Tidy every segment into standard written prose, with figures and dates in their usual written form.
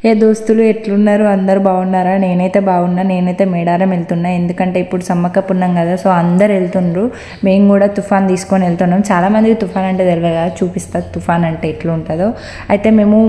ఏ దోస్తులు ఎట్లున్నారు? అందరూ బాగున్నారా? నేనైతే బాగున్నా. నేనైతే మేడారం వెళ్తున్నా, ఎందుకంటే ఇప్పుడు సమ్మక్క ఉన్నాం కదా, సో అందరు వెళ్తుండ్రు. మేము కూడా తుఫాన్ తీసుకొని వెళ్తున్నాం. చాలామందికి తుఫాన్ అంటే తెలియదు కదా, చూపిస్తా తుఫాన్ అంటే ఎట్లుంటుందో. అయితే మేము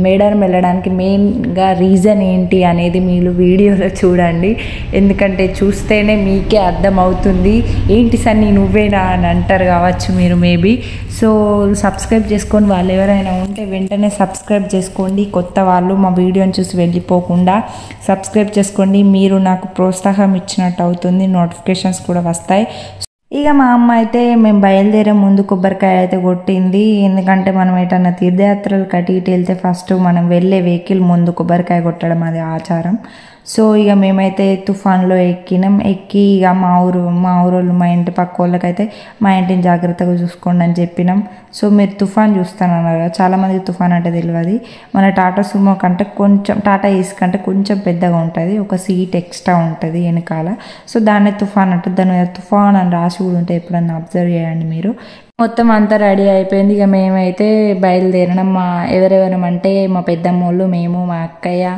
మేడారం వెళ్ళడానికి మెయిన్గా రీజన్ ఏంటి అనేది మీరు వీడియోలో చూడండి, ఎందుకంటే చూస్తేనే మీకే అర్థమవుతుంది. ఏంటి సన్నీ నువ్వేనా అని అంటారు కావచ్చు మీరు మేబీ. సో సబ్స్క్రైబ్ చేసుకొని వాళ్ళు ఎవరైనా ఉంటే వెంటనే సబ్స్క్రైబ్ చేసుకోండి. కొత్త వాళ్ళు మా వీడియోని చూసి వెళ్ళిపోకుండా సబ్స్క్రైబ్ చేసుకోండి. మీరు నాకు ప్రోత్సాహం ఇచ్చినట్టు అవుతుంది, నోటిఫికేషన్స్ కూడా వస్తాయి. ఇక మా అమ్మ అయితే మేము బయలుదేరే ముందు కొబ్బరికాయ అయితే కొట్టింది, ఎందుకంటే మనం ఎటన్నా తీర్థయాత్రలు కట్టి ఇటు వెళ్తే ఫస్ట్ మనం వెళ్ళే వెహికల్ ముందు కొబ్బరికాయ కొట్టడం అది ఆచారం. సో ఇక మేమైతే తుఫాన్లో ఎక్కి ఇక మా ఊరోళ్ళు మా ఇంటి పక్క వాళ్ళకైతే మా ఇంటిని జాగ్రత్తగా చూసుకోండి అని చెప్పినాం. సో మీరు తుఫాన్ చూస్తానన్నారు కదా, చాలామందికి తుఫాన్ అంటే తెలియదు. మన టాటా సుమో కంటే కొంచెం, టాటా ఏసీ కంటే కొంచెం పెద్దగా ఉంటుంది, ఒక సీట్ ఎక్స్ట్రా ఉంటుంది వెనకాల. సో దాన్నే తుఫాన్ అంటే, దాని మీద తుఫాన్ అని రాసి కూడా ఉంటే ఎప్పుడన్నా అబ్జర్వ్ చేయండి మీరు. మొత్తం అంతా రెడీ అయిపోయింది. ఇక మేమైతే బయలుదేరినాం. ఎవరెవరమంటే మా పెద్దమ్మోళ్ళు, మేము, మా అక్కయ్య,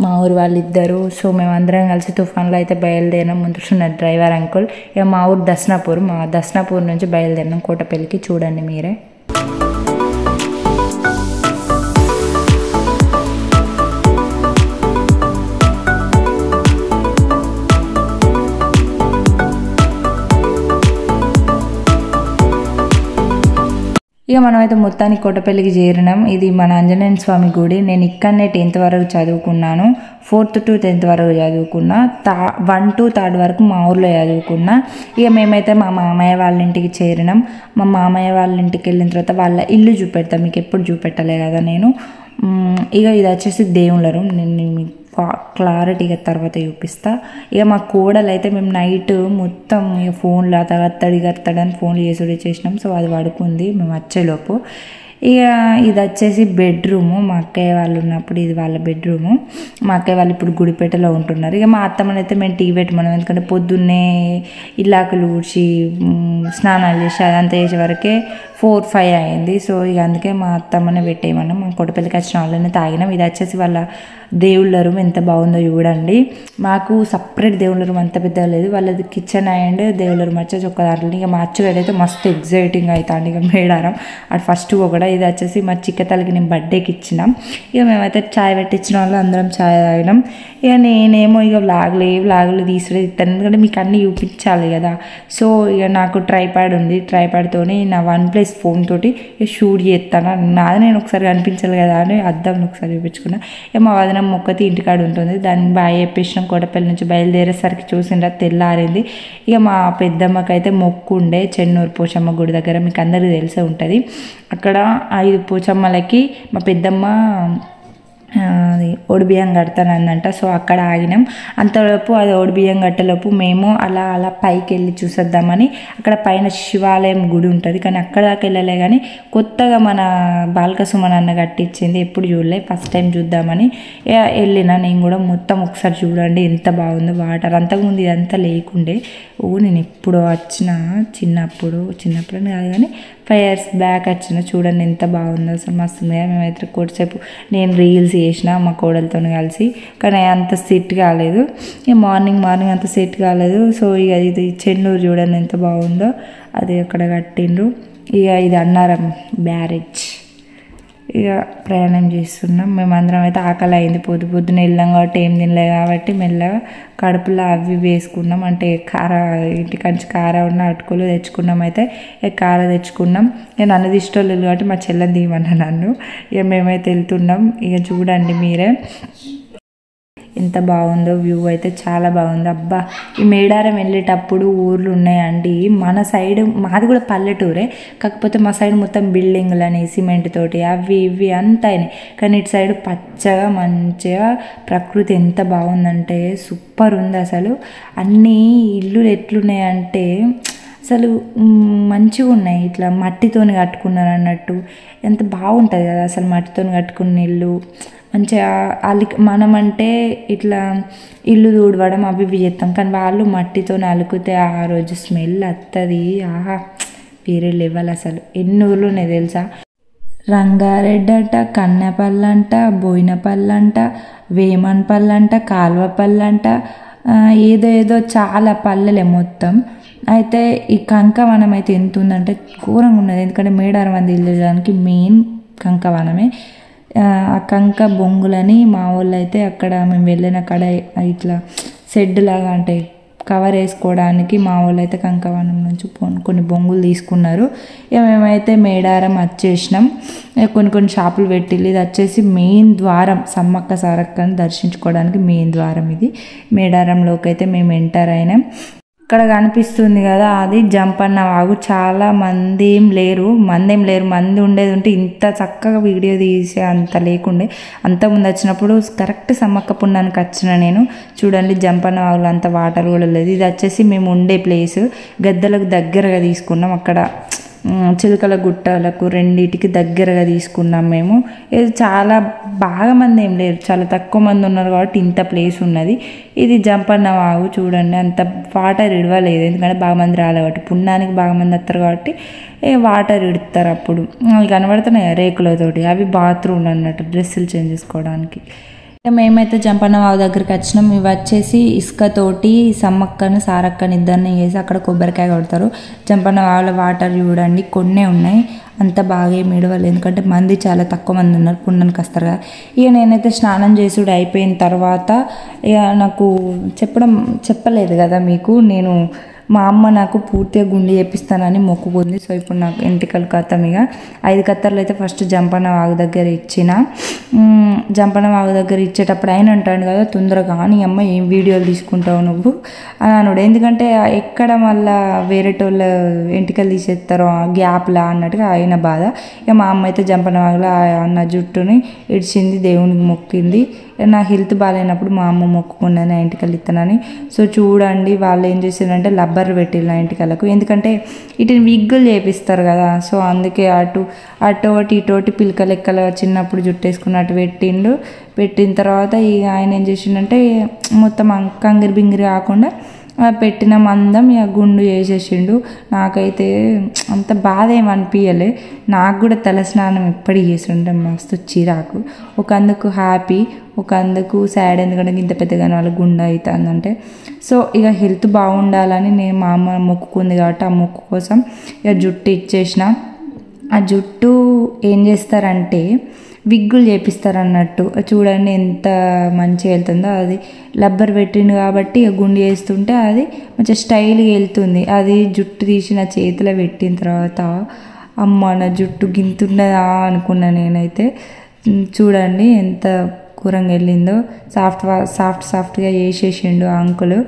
మా ఊరు వాళ్ళిద్దరు. సో మేమందరం కలిసి తుఫాన్లో అయితే బయలుదేరినాం. ముందున్న డ్రైవర్ అంకుల్. ఇక మా ఊరు దర్శనాపూర్, మా దర్శనాపూర్ నుంచి బయలుదేరినాం కోటపల్లికి. చూడండి మీరే. ఇక మనమైతే మొత్తానికి కోటపల్లికి చేరినాం. ఇది మన ఆంజనేయ స్వామి గుడి. నేను ఇక్కడనే 10th వరకు చదువుకున్నాను. 4th to 10th వరకు చదువుకున్నా. 1 to 3rd వరకు మా ఊర్లో చదువుకున్నా. ఇక మేమైతే మా మామయ్య వాళ్ళ ఇంటికి చేరినాం. మా మామయ్య వాళ్ళ ఇంటికి వెళ్ళిన తర్వాత వాళ్ళ ఇల్లు చూపెడతాం, మీకు ఎప్పుడు చూపెట్టలే కదా నేను. ఇక ఇది వచ్చేసి దేవుళ్ళ రూమ్. నేను క్లారిటీగా తర్వాత చూపిస్తా. ఇక మా కోడలు అయితే మేము నైట్ మొత్తం ఇక ఫోన్లో అత్తడి ఫోన్లు చేసినాం. సో అది పడుకుంది మేము వచ్చేలోపు. ఇక ఇది వచ్చేసి బెడ్రూము. మా అక్కయ్య వాళ్ళు ఉన్నప్పుడు ఇది వాళ్ళ బెడ్రూము. మా అక్కయ్య వాళ్ళు ఇప్పుడు గుడిపేటలో ఉంటున్నారు. ఇక మా అత్తమ్మని అయితే మేము టీ పెట్టమన్నాం, ఎందుకంటే పొద్దున్నే ఇల్లాకులు ఊడ్చి స్నానాలు చేసి అదంతా చేసే వరకే 4-5 అయింది. సో ఇక అందుకే మా అత్తమ్మని పెట్టేయమన్నాం. మా కొడపల్లికి వచ్చిన వాళ్ళని తాగినాం. ఇది వచ్చేసి వాళ్ళ దేవుళ్ళ రూమ్. ఎంత బాగుందో చూడండి. మాకు సపరేట్ దేవుళ్ళ రూమ్ అంత పెద్దగా లేదు, వాళ్ళది కిచెన్ అండ్ దేవుళ్ళ రూమ్ వచ్చేసి ఒక దాంట్లో. ఇక మా అచ్చగడైతే మస్తు ఎగ్జైటింగ్ అవుతాండి ఇక మేడారం. అటు ఫస్ట్ కూడా ఇది వచ్చేసి మా చిక్కతలకి నేను బర్త్డేకి ఇచ్చినాం. ఇక మేమైతే ఛాయ్ పెట్టించిన వాళ్ళు అందరం ఛాయ్ తాగినాం. ఇక నేనేమో ఇక వ్లాగులు తీసుకుని ఇస్తాను, ఎందుకంటే మీకు అన్నీ చూపించాలి కదా. సో ఇక నాకు ట్రైపాడ్ ఉంది, ట్రైపాడ్తోని నా OnePlus ఫోన్ తోటి ఇక షూట్ చేస్తాను. నాది నేను ఒకసారి కనిపించాలి కదా అని అద్దంలో ఒకసారి చూపించుకున్నా. ఇక మా వదిన మొక్కతి ఇంటికాడ ఉంటుంది, దాన్ని బాగా చెప్పేసినాం. కోటపల్లి నుంచి బయలుదేరేసరికి చూసిండ్రా తెల్లారింది. ఇక మా పెద్దమ్మకైతే మొక్కు ఉండే చెన్నూరు పోచమ్మ గుడి దగ్గర, మీకు అందరికీ తెలిసే ఉంటుంది. అక్కడ 5 పోచమ్మలకి మా పెద్దమ్మ అది ఒడిబియ్యం కడతానందంట. సో అక్కడ ఆగినాం. అంతలోపు అది ఒడిబియ్యం కట్టేలోపు మేము అలా పైకి వెళ్ళి చూసేద్దామని, అక్కడ పైన శివాలయం గుడి ఉంటుంది, కానీ అక్కడ దాకా వెళ్ళలే. కానీ కొత్తగా మన బాల్క సుమన్ అన్న కట్టించింది, ఎప్పుడు చూడలే, ఫస్ట్ టైం చూద్దామని వెళ్ళిన నేను కూడా. మొత్తం ఒకసారి చూడండి ఎంత బాగుందో. వాటర్ అంతకుముందు ఇదంతా లేకుండే. నేను ఎప్పుడు వచ్చిన చిన్నప్పుడు కాదు కానీ 5 years బ్యాక్ వచ్చిన. చూడండి ఎంత బాగుందో అసలు, మస్తు ఉంది. మేమైతే కొద్దిసేపు నేను రీల్స్ చేసిన మా కోడలతో కలిసి, కానీ అంత సెట్ కాలేదు. ఇక మార్నింగ్ అంత సెట్ కాలేదు. సో ఇక ఇది చెన్నూరు చూడండి ఎంత బాగుందో, అది అక్కడ కట్టిండ్రు. ఇక ఇది అన్నారం బ్యారేజ్. ఇక ప్రయాణం చేస్తున్నాం. మేమందరం అయితే ఆకలి అయింది, పొద్దున వెళ్ళాం కాబట్టి ఏం తినలే కాబట్టి మెల్లగా కడుపులో అవి వేసుకున్నాం. అంటే ఇంటికంచి కార ఉన్న అటుకులు తెచ్చుకున్నాం. అయితే ఇక కార తెచ్చుకున్నాం. ఇక నన్ను తీసుకోలేదు కాబట్టి మా చెల్లెని తీయమన్నా నన్ను. ఇక మేమైతే వెళ్తున్నాం. ఇక చూడండి మీరే ఎంత బాగుందో. వ్యూ అయితే చాలా బాగుంది. అబ్బా, ఈ మేడారం వెళ్ళేటప్పుడు ఊర్లు ఉన్నాయండి. మన సైడ్, మాది కూడా పల్లెటూరే, కాకపోతే మా సైడ్ మొత్తం బిల్డింగ్లని సిమెంట్ తోటి అవి ఇవి అంతా అయినాయి. కానీ ఇటు సైడ్ పచ్చగా మంచిగా ప్రకృతి ఎంత బాగుందంటే సూపర్ ఉంది అసలు. అన్నీ ఇల్లులు ఎట్లున్నాయంటే అసలు మంచిగా ఉన్నాయి, ఇట్లా మట్టితోని కట్టుకున్నారు అన్నట్టు. ఎంత బాగుంటుంది కదా అసలు మట్టితోని కట్టుకున్న ఇల్లు. మంచిగా మనం అంటే ఇట్లా ఇల్లు తుడవడం అవి ఇవి చేస్తాం, కానీ వాళ్ళు మట్టితో అలుకుతే ఆ రోజు స్మెల్ వస్తుంది. ఆహా, వేరే లెవెల్ అసలు. ఎన్ని ఊర్లు ఉన్నాయి తెలుసా. రంగారెడ్డి కన్నెపల్లంట, బోయినపల్లంట, వేమన్పల్లంట, కాల్వపల్లంట, ఏదో ఏదో చాలా పల్లెలే మొత్తం. అయితే ఈ కంకవనం అయితే ఎంత ఉందంటే ఘోరంగా ఉన్నది. ఎందుకంటే మేడారం అని వెళ్ళడానికి మెయిన్ కంకవనమే. ఆ కంక బొంగులని మా వాళ్ళు అయితే అక్కడ మేము వెళ్ళిన కాడ ఇట్లా షెడ్ లాగా అంటే కవర్ వేసుకోవడానికి మా వాళ్ళు అయితే కంకవనం నుంచి కొన్ని బొంగులు తీసుకున్నారు. ఇక మేమైతే మేడారం వచ్చేసినాం. కొన్ని షాపులు పెట్టిల్లు. ఇది వచ్చేసి మెయిన్ ద్వారం, సమ్మక్క సారక్కని దర్శించుకోవడానికి మెయిన్ ద్వారం ఇది. మేడారంలోకి అయితే మేము ఎంటర్ అయినాం. ఇక్కడ కనిపిస్తుంది కదా, అది జంపన్న వాగు. చాలా మంది ఏం లేరు. మంది ఉండేది ఉంటే ఇంత చక్కగా వీడియో తీసే అంత లేకుండే. అంతకుముందు వచ్చినప్పుడు కరెక్ట్ సమ్మక్క పుణ్యానికి వచ్చిన నేను. చూడండి జంపన్న వాగులో అంత వాటర్ కూడా లేదు. ఇది వచ్చేసి మేము ఉండే ప్లేస్ గద్దెలకు దగ్గరగా తీసుకున్నాం. అక్కడ చిలుకల గుట్టలకు రెండింటికి దగ్గరగా తీసుకున్నాం మేము. ఇది చాలా బాగా మంది ఏం లేరు, చాలా తక్కువ మంది ఉన్నారు కాబట్టి ఇంత ప్లేస్ ఉన్నది. ఇది జంపన్న వాగు. చూడండి అంత వాటర్ ఇడవలేదు, ఎందుకంటే బాగా మంది రాలే కాబట్టి. పుణ్యానికి బాగా మంది వస్తారు కాబట్టి వాటర్ ఇడతారు. అప్పుడు అవి కనబడుతున్నాయి రేకులతోటి, అవి బాత్రూమ్లు అన్నట్టు, డ్రెస్సులు చేంజ్ చేసుకోవడానికి. మేమైతే జంపన్న వాగు దగ్గరికి వచ్చినాం. ఇవి వచ్చేసి ఇసుకతోటి సమ్మక్కను సారక్కని ఇద్దరిని వేసి అక్కడ కొబ్బరికాయ కొడతారు. జంపన్న వాగులో వాటర్ చూడండి కొన్నే ఉన్నాయి, అంత బాగా ఏమి ఇడవాలి, ఎందుకంటే మంది చాలా తక్కువ మంది ఉన్నారు, పుణ్యానికి వస్తారు కదా. ఇక నేనైతే స్నానం చేసుడు అయిపోయిన తర్వాత ఇక నాకు చెప్పలేదు కదా మీకు, నేను మా అమ్మ నాకు పూర్తిగా గుండు చేపిస్తానని మొక్కుకుంది. సో ఇప్పుడు నాకు ఎంటికలు కథం. ఇక 5 కత్తర్లు అయితే ఫస్ట్ జంపన్న వాగు దగ్గర ఇచ్చిన. జంపన్న వాగు దగ్గర ఇచ్చేటప్పుడు ఆయన అంటాడు కదా, తొందరగా నీ అమ్మ ఏం వీడియోలు తీసుకుంటావు నువ్వు అని అన్నాడు. ఎందుకంటే ఎక్కడ మళ్ళా వేరేటోళ్ళ ఎంటికలు తీసేస్తారో గ్యాప్లా అన్నట్టుగా ఆయన బాధ. ఇక మా అమ్మ అయితే జంపన్న వాగులో అన్న జుట్టుని ఇడిచింది, దేవునికి మొక్కింది. నా హెల్త్ బాగాలేనప్పుడు మా అమ్మ మొక్కుకున్నది నా ఎంటికలు ఇస్తానని. సో చూడండి వాళ్ళు ఏం చేసిందంటే రబ్బర్ పెట్టిల్లు నా ఎంటికలకు, ఎందుకంటే ఇటు విగ్గులు చేపిస్తారు కదా. సో అందుకే అటోటి ఇటోటి పిలక లెక్కల చిన్నప్పుడు జుట్టేసుకున్నట్టు పెట్టిన తర్వాత ఇక ఆయన ఏం చేసిండంటే మొత్తం కంగిరి బింగిరి కాకుండా పెట్టిన మందం ఇక గుండు చేసేసిండు. నాకైతే అంత బాధ ఏమనిపించలే. నాకు కూడా తలస్నానం ఎప్పటికి చేస్తుంటే మస్తు చిరాకు. ఒక అందుకు హ్యాపీ, ఒక అందుకు సాడ్, ఎందుకంటే ఇంత పెద్దగానే వాళ్ళ గుండె అవుతుందంటే. సో ఇక హెల్త్ బాగుండాలని నేను మా అమ్మ మొక్కుకుంది కాబట్టి ఆ మొక్కు కోసం ఇక జుట్టు ఇచ్చేసిన. ఆ జుట్టు ఏం చేస్తారంటే విగ్గులు చేపిస్తారు అన్నట్టు. చూడండి ఎంత మంచిగా వెళ్తుందో. అది రబ్బర్ పెట్టిండు కాబట్టి గుండు చేస్తుంటే అది మంచిగా స్టైల్గా వెళ్తుంది. అది జుట్టు తీసిన చేతిలో పెట్టిన తర్వాత అమ్మ నా జుట్టు గింతున్నదా అనుకున్నా నేనైతే. చూడండి ఎంత కూరంగా వెళ్ళిందో. సాఫ్ట్గా చేసేసిండు ఆ అంకులు.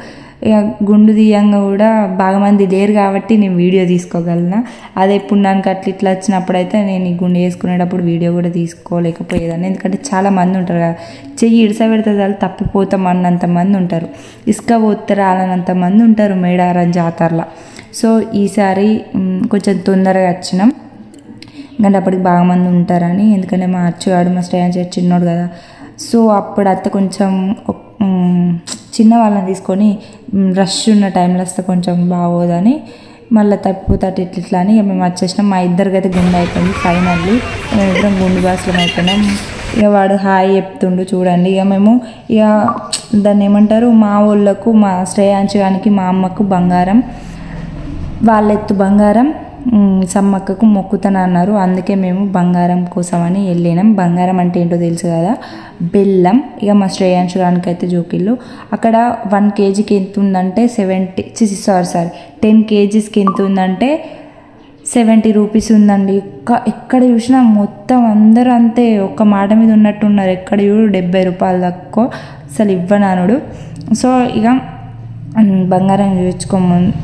ఇక గుండు తీయంగా కూడా బాగా మంది లేరు కాబట్టి నేను వీడియో తీసుకోగలను. అదే పుణ్యానికి అట్లా ఇట్లా వచ్చినప్పుడు అయితే నేను ఈ గుండు వేసుకునేటప్పుడు వీడియో కూడా తీసుకోలేకపోయేదాన్ని, ఎందుకంటే చాలా మంది ఉంటారు కదా. చెయ్యి ఇడిసబెడితే చాలు తప్పిపోతాం అన్నంత మంది ఉంటారు, ఇసుక పోతే రాలనంత మంది ఉంటారు మేడారం జాతరలో. సో ఈసారి కొంచెం తొందరగా వచ్చినాం, ఎందుకంటే అప్పటికి బాగా మంది ఉంటారని. ఎందుకంటే మా అచ్చుగాడు మా స్టేజ్ చిన్నోడు కదా. సో అప్పుడు అత్త కొంచెం చిన్న వాళ్ళని తీసుకొని రష్ ఉన్న టైంలో వస్తే కొంచెం బాగోదని మళ్ళీ తప్పిపోతాడు ఇట్లా అని మేము వచ్చేసినాం. మా ఇద్దరికి అయితే గుండు అయిపోయింది ఫైనల్లీ. మేమిద్దరం గుండు బాసులం అయిపోయినాం. ఇక వాడు హాయ్ చెప్తుండు చూడండి. ఇక మేము ఇక దాన్ని ఏమంటారు, మా వాళ్ళకు మా శ్రేయాంశగానికి మా అమ్మకు బంగారం, వాళ్ళెత్తు బంగారం సమ్మక్కకు మొక్కుతాను అన్నారు. అందుకే మేము బంగారం కోసమని వెళ్ళినాం. బంగారం అంటే ఏంటో తెలుసు కదా, బెల్లం. ఇక మా శ్రేయాంశగానికి అయితే జోకిళ్ళు అక్కడ 1 kgకి ఎంత ఉందంటే 10 kgsకి ఎంత ఉందంటే 70 రూపీస్ ఉందండి. ఎక్కడ చూసినా మొత్తం అందరూ అంతే ఒక్క మాట మీద ఉన్నట్టున్నారు. ఎక్కడ చూడు 70 రూపాయలు తక్కువ అసలు ఇవ్వనానుడు. సో ఇక బంగారం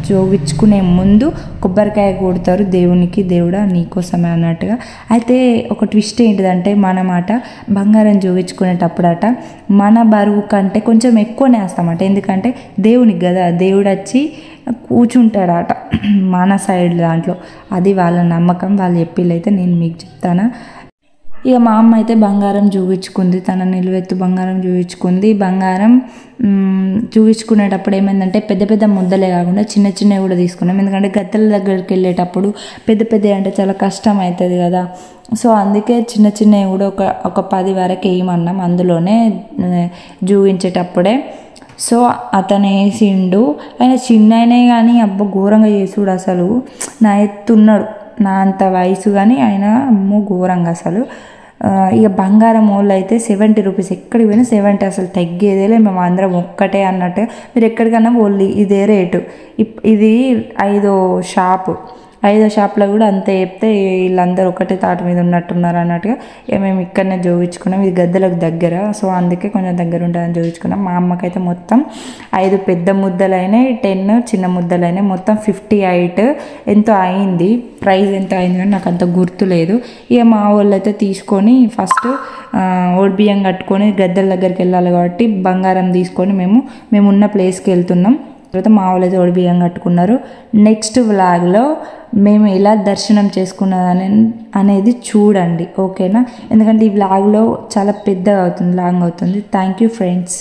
జోగించుకునే ముందు కొబ్బరికాయ కొడతారు దేవునికి, దేవుడా నీకోసమే అన్నట్టుగా. అయితే ఒక ట్విస్ట్ ఏంటిదంటే మన మాట బంగారం జోగించుకునేటప్పుడట మన బరువు కంటే కొంచెం ఎక్కువనే వేస్తామట. ఎందుకంటే దేవునికి కదా, దేవుడు వచ్చి కూర్చుంటాడట మన సైడ్ దాంట్లో. అది వాళ్ళ నమ్మకం, వాళ్ళు చెప్పిళ్ళైతే నేను మీకు చెప్తాను. ఇక మా అమ్మ అయితే బంగారం చూపించుకుంది, తన నిలువెత్తు బంగారం చూపించుకుంది. బంగారం చూపించుకునేటప్పుడు ఏమైందంటే పెద్ద పెద్ద ముద్దలే కాకుండా చిన్న చిన్నవి కూడా తీసుకున్నాం. ఎందుకంటే గద్దెల దగ్గరికి వెళ్ళేటప్పుడు పెద్ద పెద్దవి అంటే చాలా కష్టం అవుతుంది కదా. సో అందుకే చిన్న చిన్నవి కూడా ఒక 10 వరకు వేయమన్నాం అందులోనే చూపించేటప్పుడే. సో అతను వేసిండు. ఆయన చిన్న అయినా కానీ అబ్బో ఘోరంగా చేసుడు, అసలు నా ఎత్తున్నాడు, నా అంత వయసు కానీ ఆయన అమ్మో ఘోరంగా అసలు. ఇక బంగారం వాళ్ళు అయితే 70 రూపీస్, ఎక్కడికి పోయినా 70, అసలు తగ్గేదేలే, మేము అందరం ఒక్కటే అన్నట్టు. మీరు ఎక్కడికన్నా ఓన్లీ ఇదే రేటు. ఇది 5వ షాపు, 5వ షాప్లో కూడా అంతే చెప్తే వీళ్ళందరూ ఒకటే తాటి మీద ఉన్నట్టున్నారు అన్నట్టుగా మేము ఇక్కడనే చూపించుకున్నాం. ఇది గద్దెలకు దగ్గర, సో అందుకే కొంచెం దగ్గర ఉంటుందని చూపించుకున్నాం. మా అమ్మకైతే మొత్తం 5 పెద్ద ముద్దలైనాయి, 10 చిన్న ముద్దలైనాయి, మొత్తం 58 ఎంతో అయింది. ప్రైస్ ఎంత అయింది కానీ నాకు అంత గుర్తులేదు. ఇక మా వాళ్ళు అయితే తీసుకొని ఫస్ట్ ఓడిబియ్యం కట్టుకొని గద్దెల దగ్గరికి వెళ్ళాలి కాబట్టి బంగారం తీసుకొని మేము ఉన్న ప్లేస్కి వెళ్తున్నాం. తర్వాత మా వాళ్ళు అయితే ఓడిబియ్యం కట్టుకున్నారు. నెక్స్ట్ వ్లాగ్లో మేము ఎలా దర్శనం చేసుకున్నదని అనేది చూడండి, ఓకేనా? ఎందుకంటే ఈ వ్లాగ్లో చాలా పెద్దగా అవుతుంది, లాంగ్ అవుతుంది. Thank you friends.